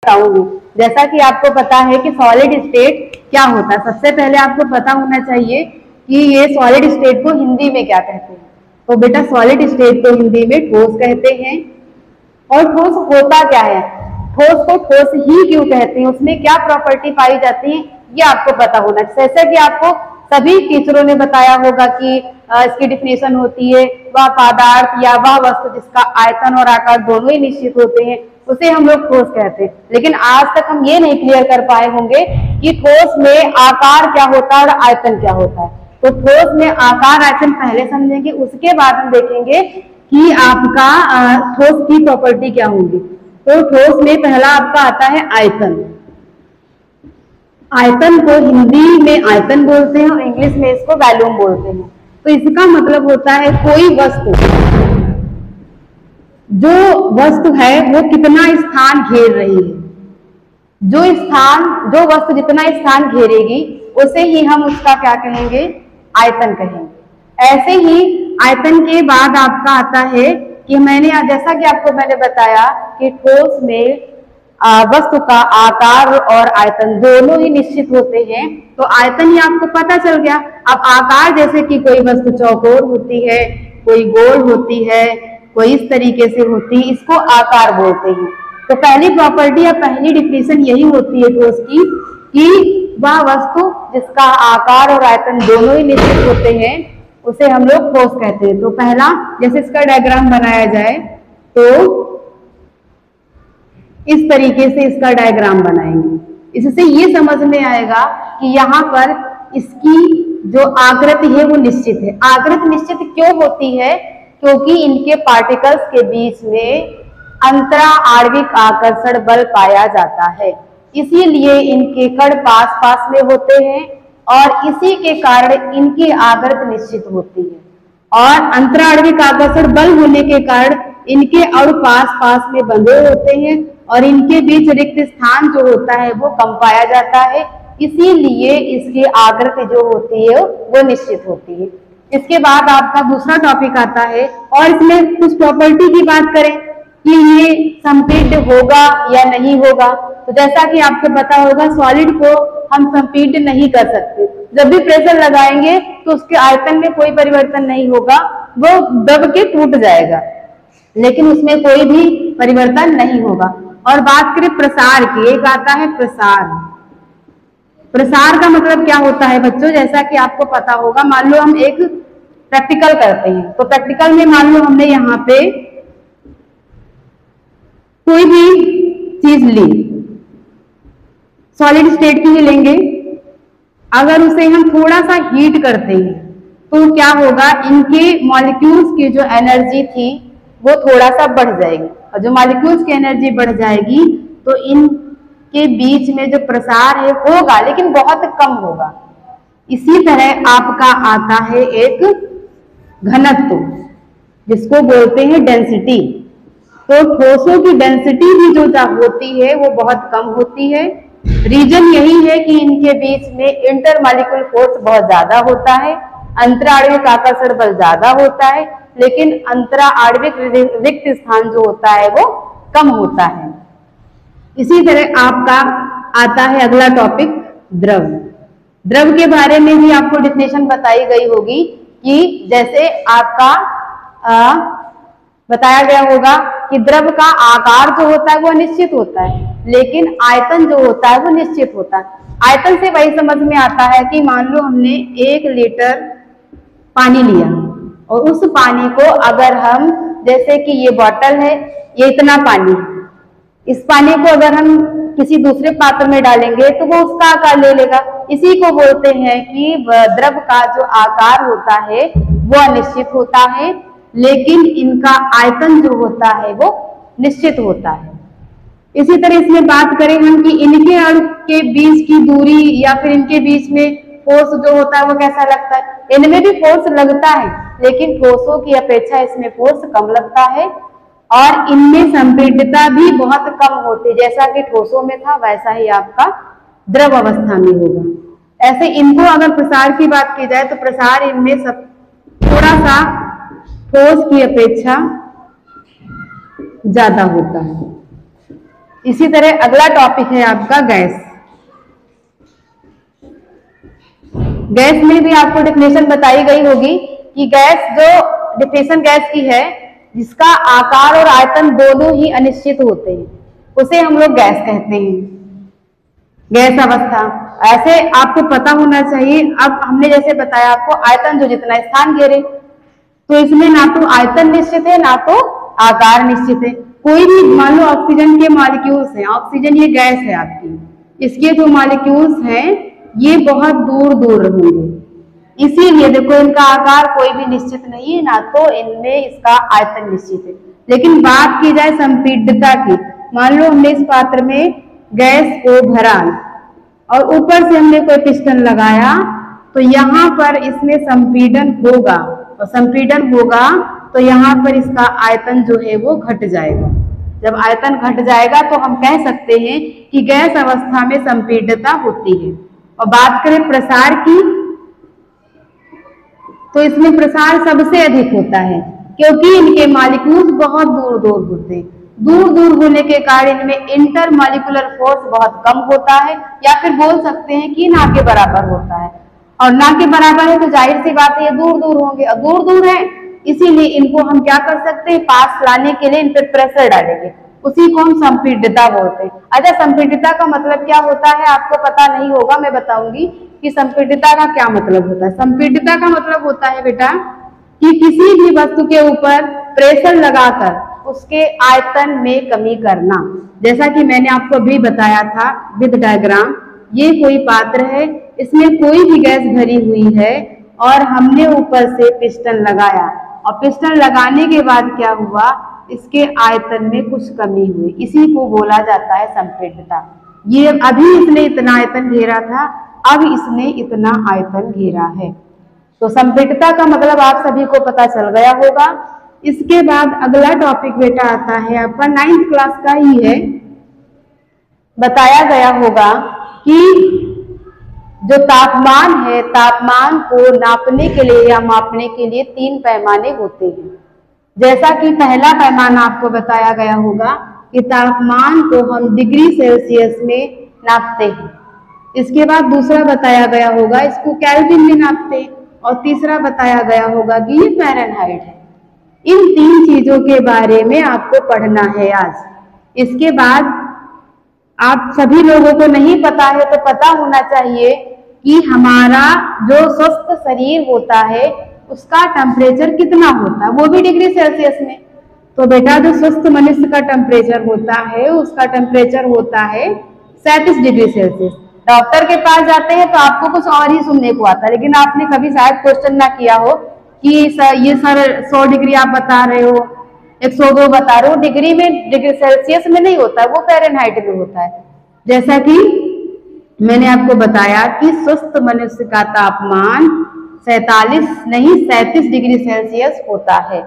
बताऊंगी। जैसा कि आपको पता है कि सॉलिड स्टेट क्या होता है, सबसे पहले आपको पता होना चाहिए कि ये सॉलिड स्टेट को हिंदी में क्या कहते हैं। तो बेटा सॉलिड स्टेट को हिंदी में ठोस कहते हैं। और ठोस होता क्या है, ठोस को ठोस ही क्यों कहते हैं, उसमें क्या प्रॉपर्टी पाई जाती है, ये आपको पता होना चाहिए। जैसे कि आपको सभी टीचरों ने बताया होगा कि इसकी डिफिनेशन होती है, वह पदार्थ या वह वस्तु जिसका आयतन और आकार दोनों ही निश्चित होते हैं उसे हम लोग ठोस कहते हैं। लेकिन आज तक हम ये नहीं क्लियर कर पाए होंगे कि ठोस में आकार क्या होता है और आयतन क्या होता है। तो ठोस में आकार आयतन पहले समझेंगे, उसके बाद हम देखेंगे कि आपका ठोस की प्रॉपर्टी क्या होगी। तो ठोस में पहला आपका आता है आयतन। आयतन को हिंदी में आयतन बोलते हैं और इंग्लिश में इसको वॉल्यूम बोलते हैं। तो इसका मतलब होता है कोई वस्तु, जो वस्तु है वो कितना स्थान घेर रही है, जो वस्तु जितना स्थान घेरेगी उसे ही हम उसका क्या कहेंगे, आयतन कहेंगे। ऐसे ही आयतन के बाद आपका आता है कि जैसा कि आपको मैंने बताया कि ठोस में वस्तु का आकार और आयतन दोनों ही निश्चित होते हैं। तो आयतन ही आपको पता चल गया। अब आकार, जैसे कि कोई वस्तु चौकोर होती है, कोई गोल होती है, कोई इस तरीके से होती है, इसको आकार बोलते हैं। तो पहली प्रॉपर्टी या पहली डिफिनेशन यही होती है ठोस की कि वह वस्तु जिसका आकार और आयतन दोनों ही निश्चित होते हैं उसे हम लोग ठोस कहते हैं। तो पहला, जैसे इसका डायग्राम बनाया जाए तो इस तरीके से इसका डायग्राम बनाएंगे। इससे ये समझ में आएगा कि यहाँ पर इसकी जो आकृति है वो निश्चित है। आकृति निश्चित क्यों होती है, क्योंकि इनके पार्टिकल्स के बीच में अंतरा आणविक आकर्षण बल पाया जाता है, इसीलिए इनके कण पास पास में होते हैं और इसी के कारण इनकी आकृति निश्चित होती है। और अंतराणविक आकर्षण बल होने के कारण इनके अणु पास पास में बंधे होते हैं और इनके बीच रिक्त स्थान जो होता है वो कम पाया जाता है, इसीलिए इसकी आकृति जो होती है वो निश्चित होती है। इसके बाद आपका दूसरा टॉपिक आता है और इसमें कुछ प्रॉपर्टी की बात करें कि ये संपीड्य होगा या नहीं होगा। तो जैसा कि आपको पता होगा सॉलिड को हम संपीड्य नहीं कर सकते। जब भी प्रेशर लगाएंगे तो उसके आयतन में कोई परिवर्तन नहीं होगा, वो दब के टूट जाएगा, लेकिन उसमें कोई भी परिवर्तन नहीं होगा। और बात करें प्रसार की, एक आता है प्रसार। प्रसार का मतलब क्या होता है बच्चों, जैसा कि आपको पता होगा, मान लो हम एक प्रैक्टिकल करते हैं तो प्रैक्टिकल में मान लो हमने यहाँ पे कोई भी चीज ली, सॉलिड स्टेट की ही लेंगे, अगर उसे हम थोड़ा सा हीट करते हैं तो क्या होगा, इनके मॉलिक्यूल्स की जो एनर्जी थी वो थोड़ा सा बढ़ जाएगी और जो मॉलिक्यूल्स की एनर्जी बढ़ जाएगी तो इनके बीच में जो प्रसार है होगा लेकिन बहुत कम होगा। इसी तरह आपका आता है एक घनत्व जिसको बोलते हैं डेंसिटी। तो ठोसों की डेंसिटी भी जो होती है वो बहुत कम होती है। रीजन यही है कि इनके बीच में इंटरमॉलिक्यूलर फोर्स बहुत ज्यादा होता है, अंतराणविक आकर्षण बल ज्यादा होता है, लेकिन अंतराणविक रिक्त स्थान जो होता है वो कम होता है। इसी तरह आपका आता है अगला टॉपिक द्रव। द्रव के बारे में भी आपको डिफिनेशन बताई गई होगी कि जैसे आपका बताया गया होगा कि द्रव का आकार जो होता है वो निश्चित होता है, लेकिन आयतन जो होता है वो निश्चित होता है। आयतन से वही समझ में आता है कि मान लो हमने 1 लीटर पानी लिया और उस पानी को अगर हम, जैसे कि ये बोतल है, ये इतना पानी, इस पानी को अगर हम किसी दूसरे पात्र में डालेंगे तो वो उसका आकार ले लेगा। इसी को बोलते हैं कि द्रव का जो आकार होता है वो अनिश्चित होता है, लेकिन इनका आयतन जो होता है वो निश्चित होता है। इसी तरह इसमें बात करें हम कि इनके अणु के बीच की दूरी या फिर इनके बीच में फोर्स जो होता है वो कैसा लगता है, इनमें भी फोर्स लगता है लेकिन ठोसों की अपेक्षा इसमें फोर्स कम लगता है और इनमें संपीड्यता भी बहुत कम होती है। जैसा कि ठोसों में था वैसा ही आपका द्रव अवस्था में होगा। ऐसे इनको अगर प्रसार की बात की जाए तो प्रसार इनमें सब थोड़ा सा ठोस की अपेक्षा ज्यादा होता है। इसी तरह अगला टॉपिक है आपका गैस। गैस में भी आपको डेफिनेशन बताई गई होगी कि गैस जो डेफिनेशन गैस की है जिसका आकार और आयतन दोनों ही अनिश्चित होते हैं, उसे हम लोग गैस कहते हैं, गैस अवस्था। ऐसे आपको पता होना चाहिए। अब हमने जैसे बताया आपको आयतन जो जितना स्थान घेरे, तो इसमें ना तो आयतन निश्चित है ना तो आकार निश्चित है। कोई भी मान लो ऑक्सीजन के मॉलिक्यूल्स हैं, ऑक्सीजन ये गैस है आपकी, इसके जो मॉलिक्यूल्स हैं ये बहुत दूर दूर होंगे, इसीलिए देखो इनका आकार कोई भी निश्चित नहीं है, ना तो इनमें इसका आयतन निश्चित है। लेकिन बात की जाए संपीड्यता की, मान लो हमने इस पात्र में गैस को भरा और ऊपर से हमने कोई पिस्टन लगाया, तो यहाँ पर इसमें संपीडन होगा, और संपीडन होगा तो यहाँ पर इसका आयतन जो है वो घट जाएगा। जब आयतन घट जाएगा तो हम कह सकते हैं कि गैस अवस्था में संपीड्यता होती है। और बात करें प्रसार की, तो इसमें प्रसार सबसे अधिक होता है, क्योंकि इनके मॉलिक्यूल्स बहुत दूर दूर होते हैं। दूर दूर होने के कारण इनमें इंटर मॉलिक्यूलर फोर्स बहुत कम होता है, या फिर बोल सकते हैं कि ना के बराबर होता है। और ना के बराबर है तो जाहिर सी बात है ये दूर दूर होंगे, और दूर दूर है इसीलिए इनको हम क्या कर सकते हैं, पास लाने के लिए इन पर प्रेशर डालेंगे, उसी को हम संपीड्यता बोलते हैं। अच्छा, संपीड्यता का मतलब क्या होता है आपको पता नहीं होगा, मैं बताऊंगी कि संपीड्यता का क्या मतलब होता है। संपीड्यता का मतलब होता है बेटा कि किसी भी वस्तु के ऊपर प्रेशर लगाकर उसके आयतन में कमी करना। जैसा कि मैंने आपको अभी बताया था विद डायग्राम, ये कोई पात्र है, इसमें कोई भी गैस भरी हुई है और हमने ऊपर से पिस्टन लगाया, और पिस्टन लगाने के बाद क्या हुआ, इसके आयतन में कुछ कमी हुई, इसी को बोला जाता है संपीड्यता। ये अभी इसने इतना आयतन घेरा था, अब इसने इतना आयतन घेरा है। तो संपीड्यता का मतलब आप सभी को पता चल गया होगा। इसके बाद अगला टॉपिक बेटा आता है आपका 9th क्लास का ही है। बताया गया होगा कि जो तापमान है, तापमान को नापने के लिए या मापने के लिए 3 पैमाने होते हैं। जैसा कि पहला पैमाना आपको बताया गया होगा कि तापमान को हम डिग्री सेल्सियस में नापते हैं। इसके बाद दूसरा बताया गया होगा इसको केल्विन में नापते हैं, और तीसरा बताया गया होगा कि ये फ़ारेनहाइट है। इन 3 चीजों के बारे में आपको पढ़ना है आज। इसके बाद आप सभी लोगों को नहीं पता है तो पता होना चाहिए कि हमारा जो स्वस्थ शरीर होता है उसका टेम्परेचर कितना होता है, वो भी डिग्री सेल्सियस में। तो बेटा जो स्वस्थ मनुष्य का टेम्परेचर होता है उसका टेम्परेचर होता है 37 डिग्री सेल्सियस। डॉक्टर के पास जाते हैं तो आपको कुछ और ही सुनने को आता है, लेकिन आपने कभी शायद क्वेश्चन ना किया हो कि ये सर 100 डिग्री आप बता रहे हो, 102 बता रहे हो, डिग्री में, डिग्री सेल्सियस में नहीं होता है, वो फ़ारेनहाइट में होता है। जैसा कि मैंने आपको बताया कि स्वस्थ मनुष्य का तापमान 37 डिग्री सेल्सियस होता है।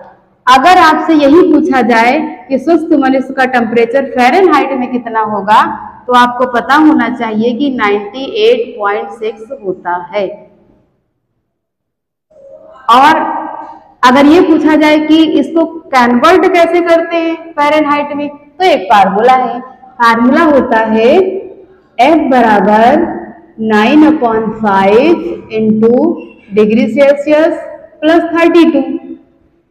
अगर आपसे यही पूछा जाए कि स्वस्थ मनुष्य का टेम्परेचर फ़ारेनहाइट में कितना होगा, तो आपको पता होना चाहिए कि 98.6 होता है। और अगर ये पूछा जाए कि इसको कन्वर्ट कैसे करते हैं फ़ारेनहाइट में, तो एक फार्मूला है। फार्मूला होता है F बराबर 9/5 इंटू डिग्री सेल्सियस प्लस 32।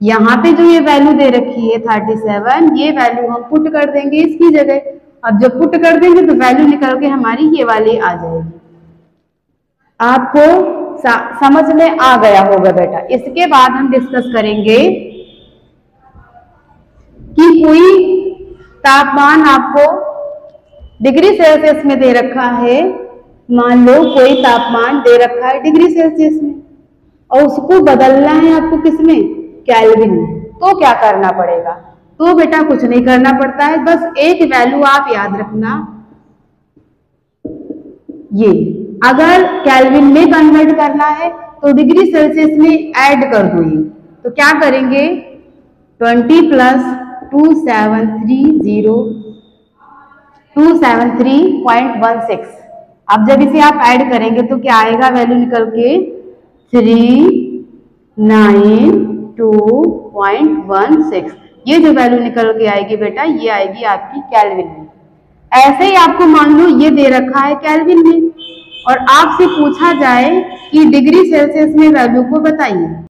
यहाँ पे जो ये वैल्यू दे रखी है 37, ये वैल्यू हम पुट कर देंगे इसकी जगह। अब जब पुट कर देंगे तो वैल्यू निकल के हमारी ये वाली आ जाएगी। आपको समझ में आ गया होगा बेटा। इसके बाद हम डिस्कस करेंगे कि कोई तापमान आपको डिग्री सेल्सियस में दे रखा है, मान लो कोई तापमान दे रखा है डिग्री सेल्सियस में और उसको बदलना है आपको किसमें, केल्विन में, तो क्या करना पड़ेगा? तो बेटा कुछ नहीं करना पड़ता है, बस एक वैल्यू आप याद रखना, ये अगर केल्विन में कन्वर्ट करना है तो डिग्री सेल्सियस में ऐड कर दो ये, तो क्या करेंगे 20 प्लस 273.16। अब जब इसे आप ऐड करेंगे तो क्या आएगा वैल्यू निकल के 392.16। ये जो वैल्यू निकल के आएगी बेटा, ये आएगी आपकी केल्विन में। ऐसे ही आपको मान लो ये दे रखा है केल्विन में, और आपसे पूछा जाए कि डिग्री सेल्सियस में वैल्यू को बताइए।